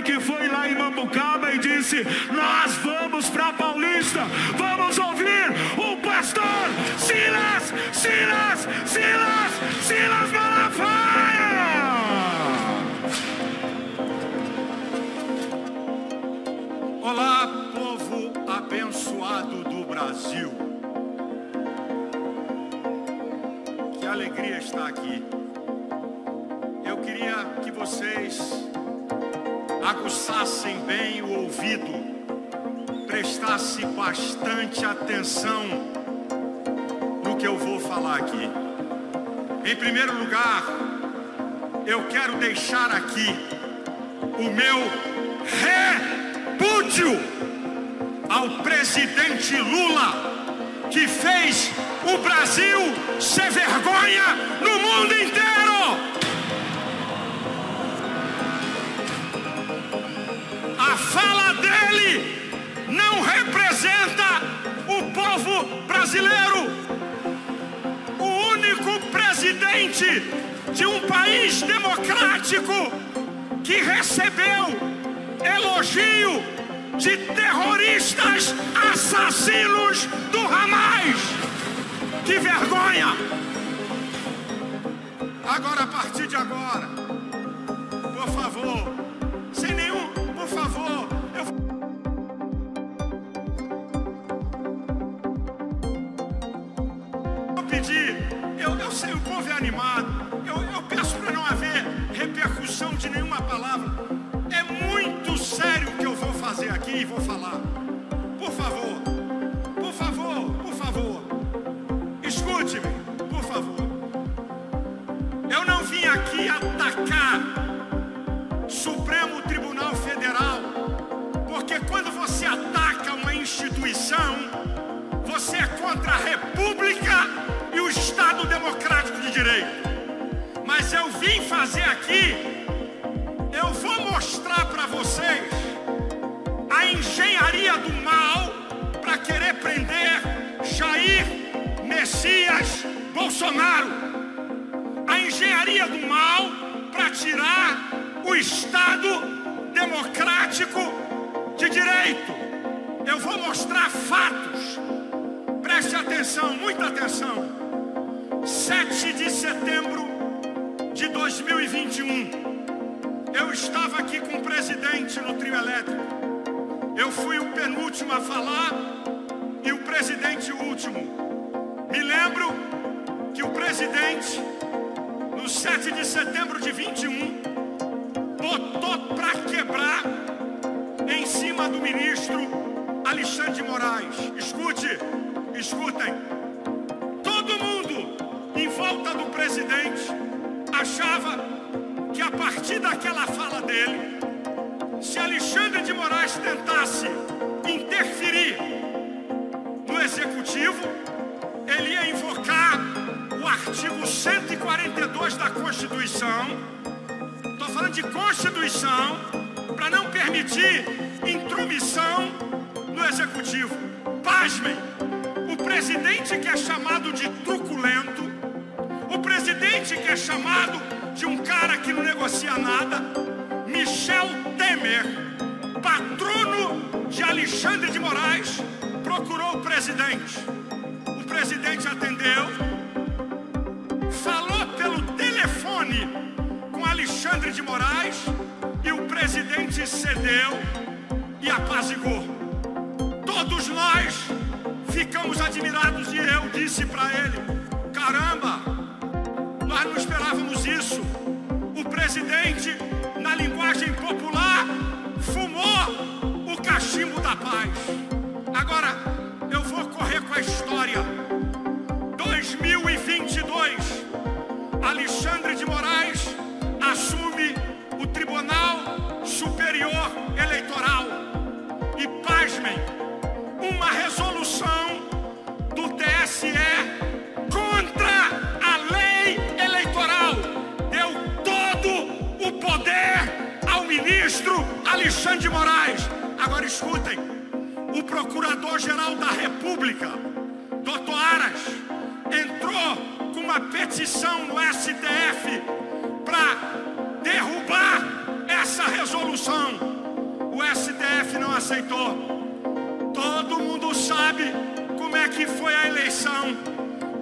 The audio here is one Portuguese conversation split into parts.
que foi lá em Mambucaba e disse: nós vamos para Paulista, vamos ouvir o pastor Silas Malafaia. Olá, povo abençoado do Brasil. Que alegria estar aqui. Eu queria que vocês aguçassem bem o ouvido, prestassem bastante atenção no que eu vou falar aqui. Em primeiro lugar, eu quero deixar aqui o meu repúdio ao presidente Lula, que fez o Brasil ser vergonha no mundo inteiro. A fala dele não representa o povo brasileiro. O único presidente de um país democrático que recebeu elogio de terroristas assassinos do Hamas. Que vergonha! Agora, a partir de agora, por favor, sem nenhum, por favor, eu vou pedir, eu sei, o povo é animado, eu peço para não haver repercussão de nenhuma palavra. É muito sério o que eu vou fazer aqui e vou falar. Por favor, por favor, por favor, escute-me, por favor. Eu não vim aqui atacar Supremo Tribunal Federal, porque quando você ataca uma instituição, você é contra a República e o Estado Democrático de Direito. Mas eu vim fazer aqui, eu vou mostrar para vocês a engenharia do mal para querer prender Jair Messias Bolsonaro. A engenharia do mal para tirar o Estado Democrático de Direito. Eu vou mostrar fatos. Preste atenção, muita atenção. 7 de setembro de 2021. Eu estava aqui com o presidente no trio elétrico. Eu fui o penúltimo a falar e o presidente o último. Me lembro que o presidente, no 7 de setembro de 21, botou para quebrar em cima do ministro Alexandre de Moraes. Escutem. Todo mundo em volta do presidente achava que a partir daquela fala dele, se Alexandre de Moraes tentasse interferir no executivo, ele ia invocar o artigo 142 da Constituição. Estou falando de Constituição, para não permitir intromissão no executivo. Pasmem, o presidente que é chamado de truculento, o presidente que é chamado de um cara que não negocia nada, Michel Temer, patrono de Alexandre de Moraes, procurou o presidente. O presidente atendeu, falou pelo telefone com Alexandre de Moraes e o presidente cedeu e apaziguou. Todos nós ficamos admirados e eu disse para ele: caramba, nós não esperávamos isso. O presidente, na linguagem popular, fumou o cachimbo da paz. Agora, eu vou correr com a história. 2022, Alexandre de Moraes assume o Tribunal Superior Eleitoral. E pasmem, uma resolução do TSE contra a lei eleitoral deu todo o poder ao ministro Alexandre de Moraes. Agora escutem, o Procurador-Geral da República, Dr. Aras, entrou com uma petição no STF para derrubar essa resolução. aceitou. Todo mundo sabe como é que foi a eleição.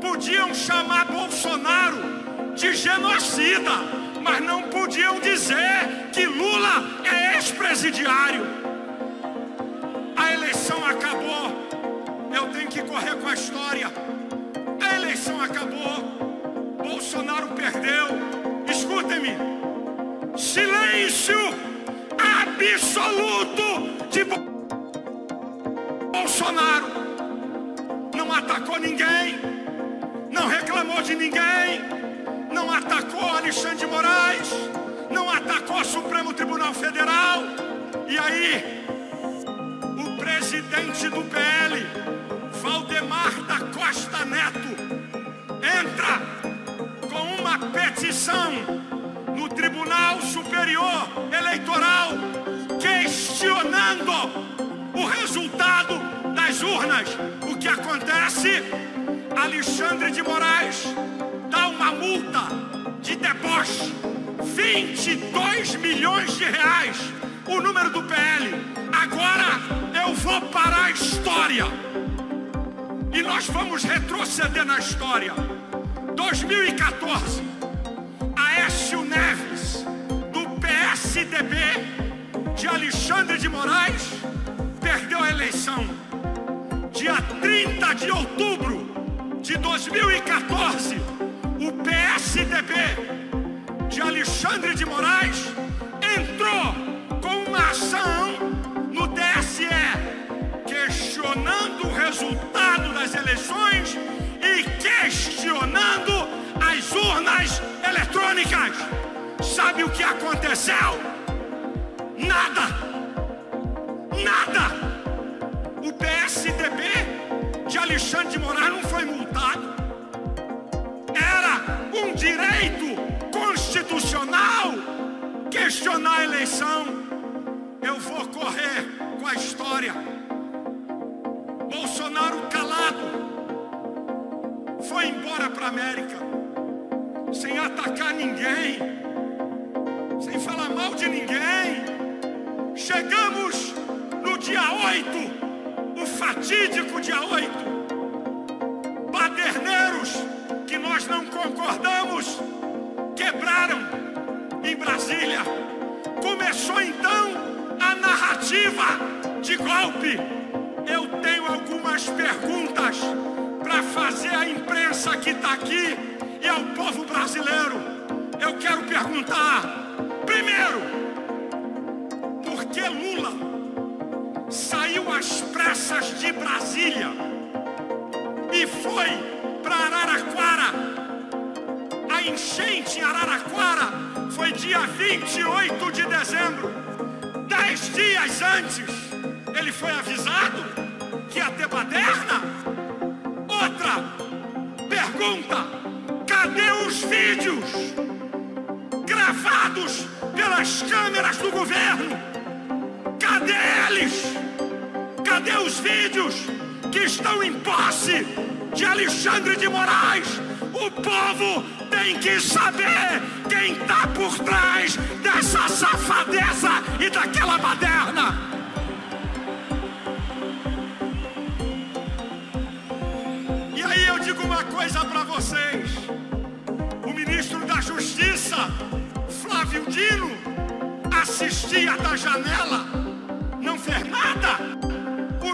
Podiam chamar Bolsonaro de genocida, mas não podiam dizer que Lula é ex-presidiário. A eleição acabou. Eu tenho que correr com a história. A eleição acabou. Bolsonaro perdeu. Escutem-me. Silêncio absoluto de Bolsonaro. Não atacou ninguém, não reclamou de ninguém, não atacou Alexandre de Moraes, não atacou o Supremo Tribunal Federal. E aí, o presidente do PL, Valdemar da Costa Neto, entra com uma petição no Tribunal Superior Eleitoral, questionando o resultado das urnas. O que acontece? Alexandre de Moraes dá uma multa de deboche, 22 milhões de reais, o número do PL. Agora eu vou parar a história e nós vamos retroceder na história. 2014, Aécio Neves, do PSDB de Alexandre de Moraes, perdeu a eleição. Dia 30 de outubro de 2014, o PSDB de Alexandre de Moraes entrou com uma ação no TSE, questionando o resultado das eleições e questionando as urnas eletrônicas. Sabe o que aconteceu? Nada. Nada. O PSDB de Alexandre de Moraes não foi multado. Era um direito constitucional questionar a eleição. Eu vou correr com a história. Bolsonaro calado foi embora para a América, sem atacar ninguém, sem falar mal de ninguém. Chegamos no dia 8, o fatídico dia 8. Baderneiros que nós não concordamos quebraram em Brasília. Começou então a narrativa de golpe. Eu tenho algumas perguntas para fazer à imprensa que está aqui e ao povo brasileiro. Eu quero perguntar, primeiro, por que Lula saiu às pressas de Brasília e foi para Araraquara? A enchente em Araraquara foi dia 28 de dezembro. 10 dias antes, ele foi avisado que ia ter baderna? Outra pergunta: cadê os vídeos gravados pelas câmeras do governo? Cadê eles? Cadê os vídeos que estão em posse de Alexandre de Moraes? O povo tem que saber quem está por trás dessa safadeza e daquela baderna. E aí eu digo uma coisa para vocês. O ministro da Justiça, Flávio Dino, assistia da janela, não fez nada. O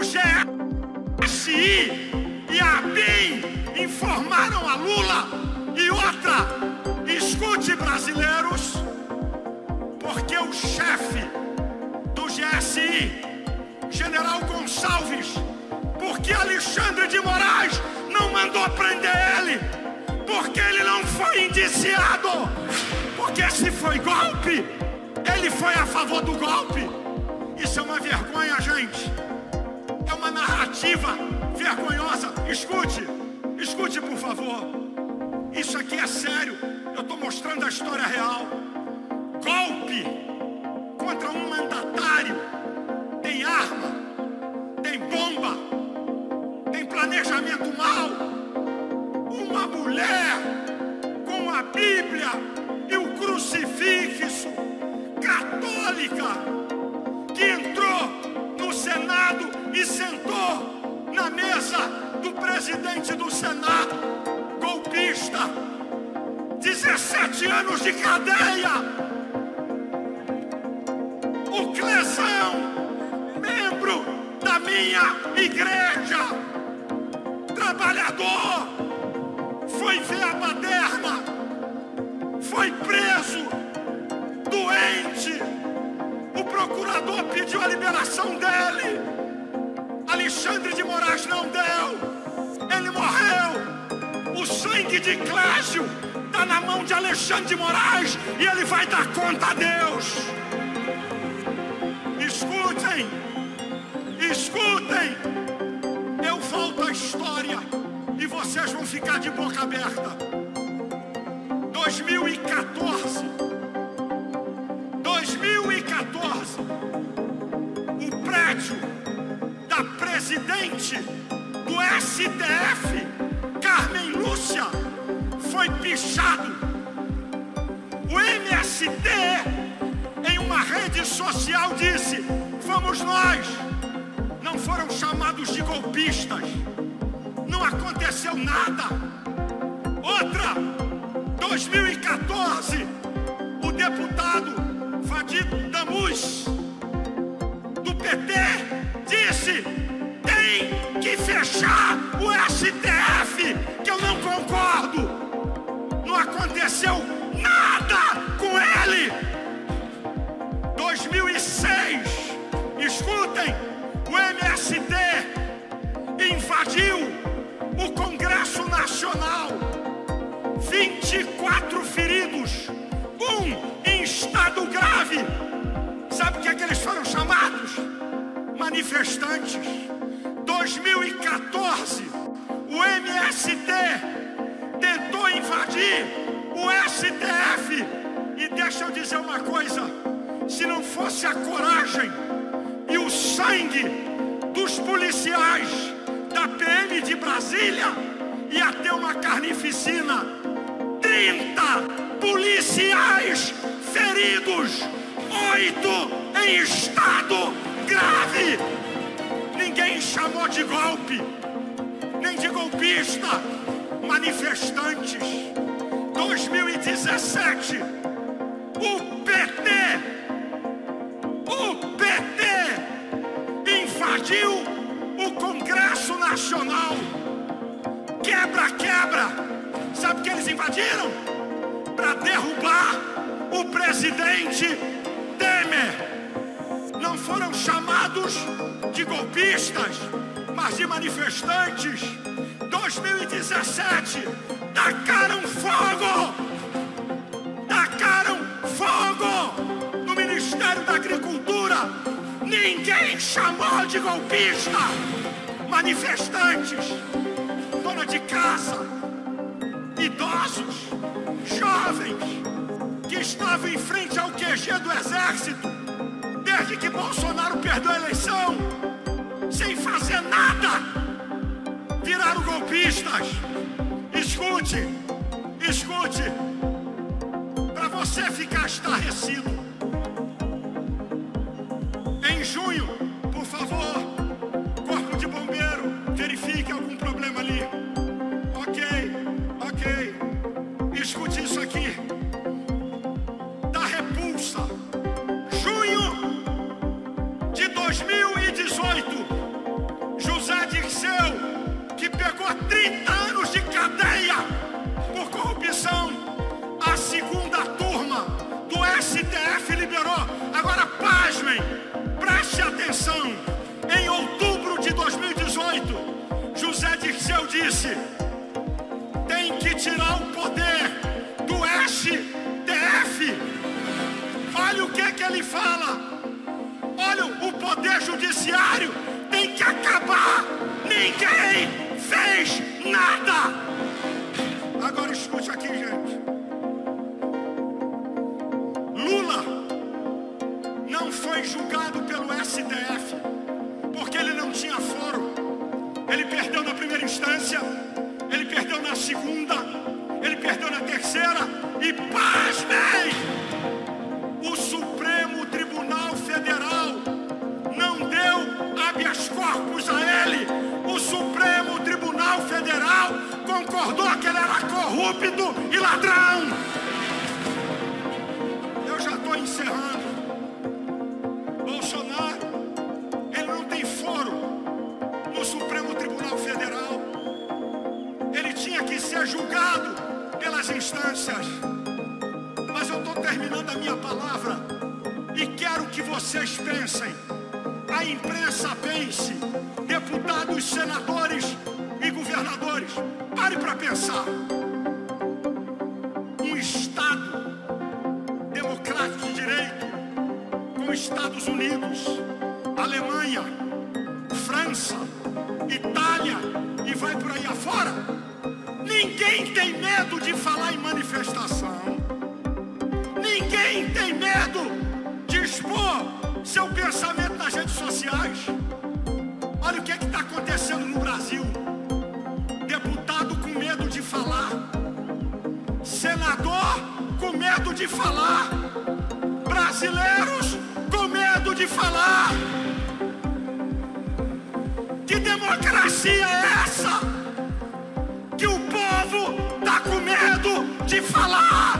GSI e a ABIN informaram a Lula. E outra, escute, brasileiros, porque o chefe do GSI, General Gonçalves, porque Alexandre de Moraes não mandou prender ele, porque ele não foi indiciado, porque se foi golpe, ele foi a favor do golpe. Isso é uma vergonha, gente. É uma narrativa vergonhosa. Escute, por favor. Isso aqui é sério. Eu estou mostrando a história real. Golpe contra um mandatário tem arma, tem bomba, tem planejamento mau. Uma mulher com a Bíblia e o crucifixo, católica, que entrou no defesa do presidente do Senado, golpista, 17 anos de cadeia. O Clesão, membro da minha igreja, trabalhador, foi ver a baderna, foi preso, doente. O procurador pediu a liberação dele. Alexandre de Moraes não deu. Ele morreu. O sangue de Clésio está na mão de Alexandre de Moraes e ele vai dar conta a Deus. Escutem, escutem. Eu volto à história e vocês vão ficar de boca aberta. 2014, o prédio da presidente do STF, Carmen Lúcia, foi pichado. O MST, em uma rede social, disse: fomos nós. Não foram chamados de golpistas. Não aconteceu nada. Outra, 2014, o deputado Vadir Damus, do PT, disse: tem que fechar o STF, que eu não concordo. Não aconteceu nada com ele. 2006, escutem, o MST invadiu o Congresso Nacional. 24 feridos, um em estado grave. Sabe o que é que eles foram chamados? Manifestantes. 2014, o MST tentou invadir o STF. E deixa eu dizer uma coisa: se não fosse a coragem e o sangue dos policiais da PM de Brasília, ia ter uma carnificina. 30 policiais feridos, 8 em estado grave. Ninguém chamou de golpe, nem de golpista. Manifestantes. 2017, o PT invadiu o Congresso Nacional. Quebra-quebra. Sabe o que eles invadiram? Para derrubar o presidente Temer. Não foram chamados de golpistas, mas de manifestantes. 2017, tacaram fogo no Ministério da Agricultura. Ninguém chamou de golpista. Manifestantes, dona de casa, idosos, jovens que estavam em frente ao QG do Exército desde que Bolsonaro perdeu a eleição, sem fazer nada, viraram golpistas. Escute, para você ficar estarrecido. Em junho, por favor, Corpo de Bombeiro, verifique algum problema ali. Ok. Escute isso aqui. Da Repulsa, junho de 2018, José Dirceu, que pegou 30 anos de cadeia por corrupção, a segunda turma do STF liberou. Agora pasmem, preste atenção. Em outubro de 2018, José Dirceu disse: tem que tirar o poder do STF. Olha o que ele fala. Olha, o poder judiciário tem que acabar. Ninguém fez nada. Agora escute aqui, gente. Lula não foi julgado pelo STF porque ele não tinha foro. Ele perdeu na primeira instância, ele perdeu na segunda, ele perdeu na terceira e, pasmem, o Supremo Tribunal Federal não deu habeas corpus a ele. O Supremo concordou que ele era corrupto e ladrão. Eu já estou encerrando. Bolsonaro, ele não tem foro no Supremo Tribunal Federal. Ele tinha que ser julgado pelas instâncias. Mas eu estou terminando a minha palavra e quero que vocês pensem, a imprensa pense, deputados, senadores e governadores, pare para pensar. Um Estado democrático de direito, como Estados Unidos, Alemanha, França, Itália e vai por aí afora, ninguém tem medo de falar em manifestação. Ninguém tem medo de expor seu pensamento nas redes sociais. Olha o que está acontecendo no Brasil. Deputado com medo de falar. Senador com medo de falar. Brasileiros com medo de falar. Que democracia é essa? Que o povo está com medo de falar.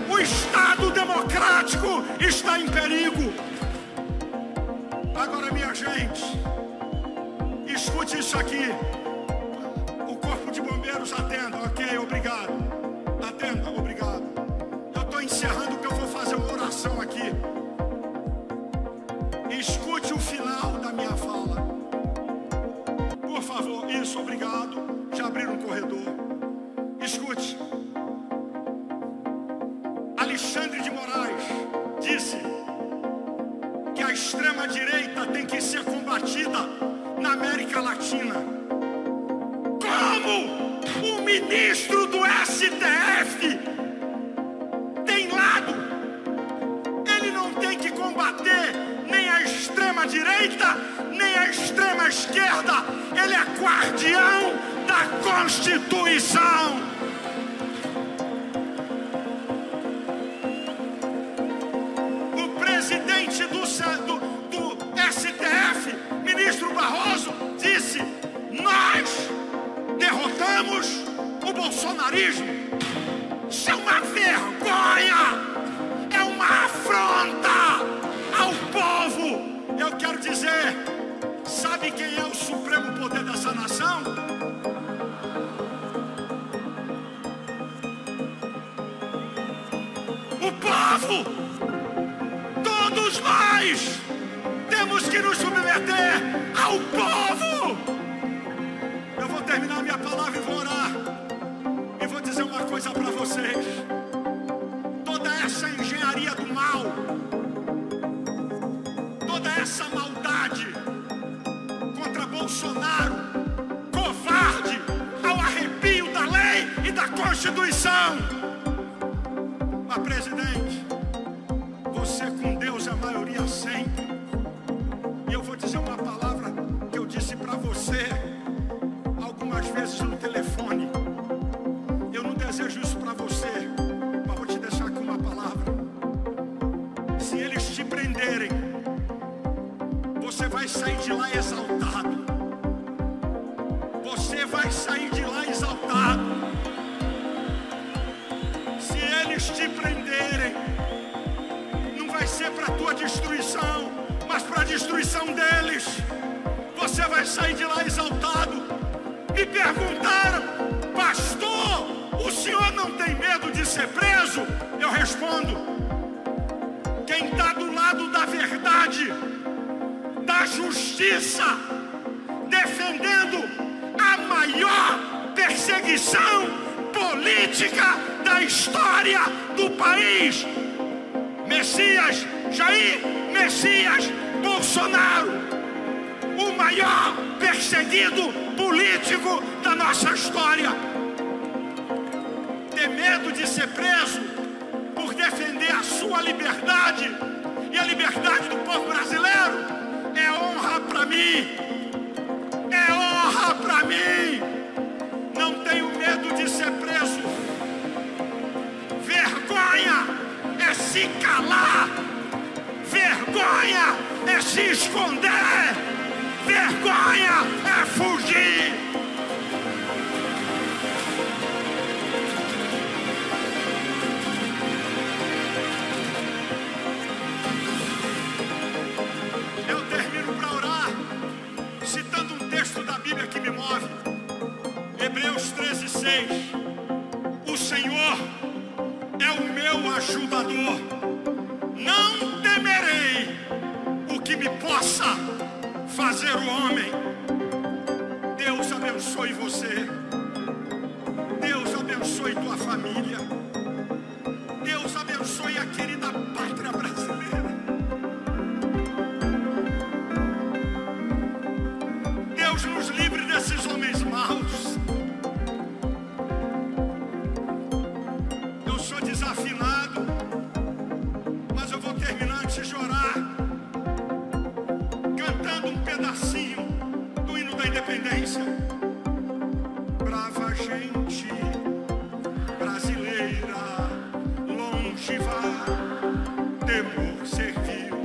O Estado democrático está em perigo. Agora, minha gente, escute isso aqui. O Corpo de Bombeiros atenda, ok, obrigado. Atenda, obrigado. Eu estou encerrando porque eu vou fazer uma oração aqui. Escute o final da minha fala. Por favor, isso, obrigado. Já abriram um corredor. Escute. Alexandre de Moraes disse que a extrema-direita tem que ser combatida na América Latina. Como o ministro do STF tem lado, ele não tem que combater nem a extrema-direita, nem a extrema-esquerda. Ele é guardião da Constituição. Do STF, ministro Barroso, disse: nós derrotamos o bolsonarismo. Isso é uma vergonha, é uma afronta ao povo. Eu quero dizer, sabe quem é o supremo poder dessa nação? O povo. Todos nós temos que nos submeter ao povo. Eu vou terminar minha palavra e vou orar. E vou dizer uma coisa para vocês. Toda essa engenharia do mal, toda essa maldade contra Bolsonaro, covarde, ao arrepio da lei e da Constituição. Mas, presidente, você com Deus é a maioria sempre. E eu vou dizer uma palavra que eu disse para você algumas vezes no telefone. Eu não desejo isso para você, mas vou te deixar aqui uma palavra. Se eles te prenderem, você vai sair de lá exaltado. Você vai sair de lá exaltado. Se eles te prenderem, vai ser para a tua destruição, mas para a destruição deles. Você vai sair de lá exaltado. Me perguntaram: pastor, o senhor não tem medo de ser preso? Eu respondo: quem está do lado da verdade, da justiça, defendendo a maior perseguição política da história do país, Messias, Jair Messias Bolsonaro, o maior perseguido político da nossa história. Ter medo de ser preso por defender a sua liberdade e a liberdade do povo brasileiro é honra para mim. É honra para mim. Não tenho medo de ser preso. Vergonha é se calar, vergonha é se esconder, vergonha é fugir. fazer o homem. Deus abençoe você. Deus abençoe tua família. Deus abençoe a querida pátria brasileira. Deus nos livre desses homens maus. Eu sou desafinado, mas eu vou terminar antes de orar cantando um pedacinho do hino da independência. Brava gente brasileira, longe vá, temor servil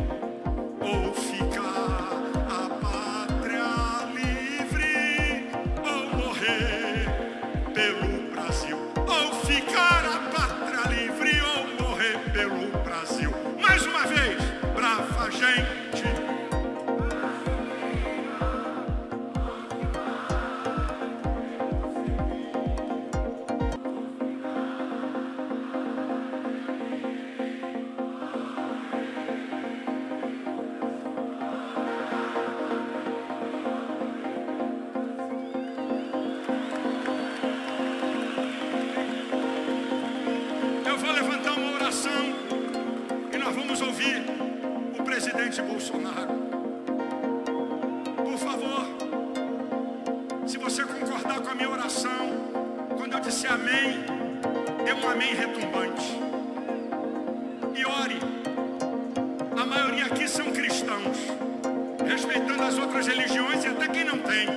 ou ficar, a pátria livre ou morrer pelo Brasil, ou ficar a pátria livre ou morrer pelo Brasil. Mais uma vez, brava gente. Ouvir o presidente Bolsonaro. Por favor, se você concordar com a minha oração, quando eu disser amém, dê um amém retumbante. E ore. A maioria aqui são cristãos, respeitando as outras religiões e até quem não tem.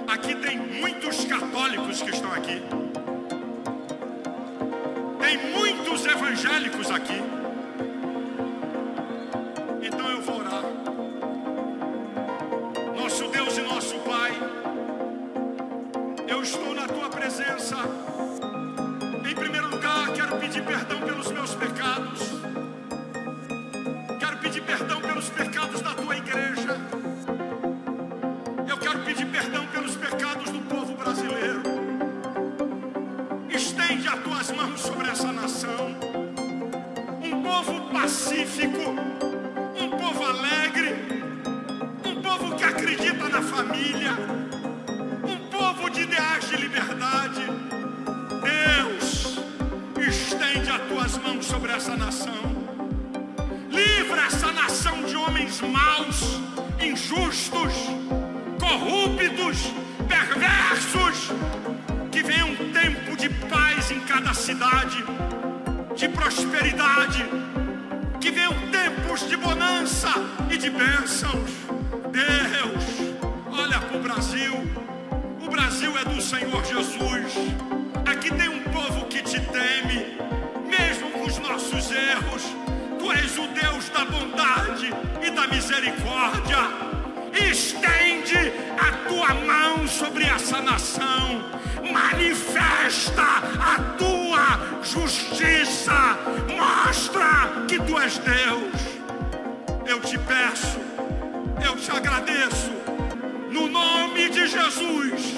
Aqui tem muitos católicos que estão aqui. Tem muitos evangélicos aqui. Então eu vou orar. Nosso Deus e nosso Pai, eu estou na tua presença. Em primeiro lugar, quero pedir perdão pelos meus pecados. Quero pedir perdão pelos pecados da tua igreja. Eu quero pedir perdão pelos pecados do povo brasileiro. Estende as tuas mãos sobre essa nação. Um povo pacífico, um povo alegre, um povo que acredita na família, um povo de ideais de liberdade. Deus, estende as tuas mãos sobre essa nação. Livra essa nação de homens maus, injustos, corruptos, perversos. Que venha um tempo de paz em cada cidade, de prosperidade. Que venham tempos de bonança e de bênçãos. Deus, olha para o Brasil. O Brasil é do Senhor Jesus. Aqui tem um povo que te teme, mesmo com os nossos erros. Tu és o Deus da bondade e da misericórdia. Estende a tua mão sobre essa nação. Manifesta a tua justiça. Mostra que tu és Deus. Eu te peço, eu te agradeço, no nome de Jesus.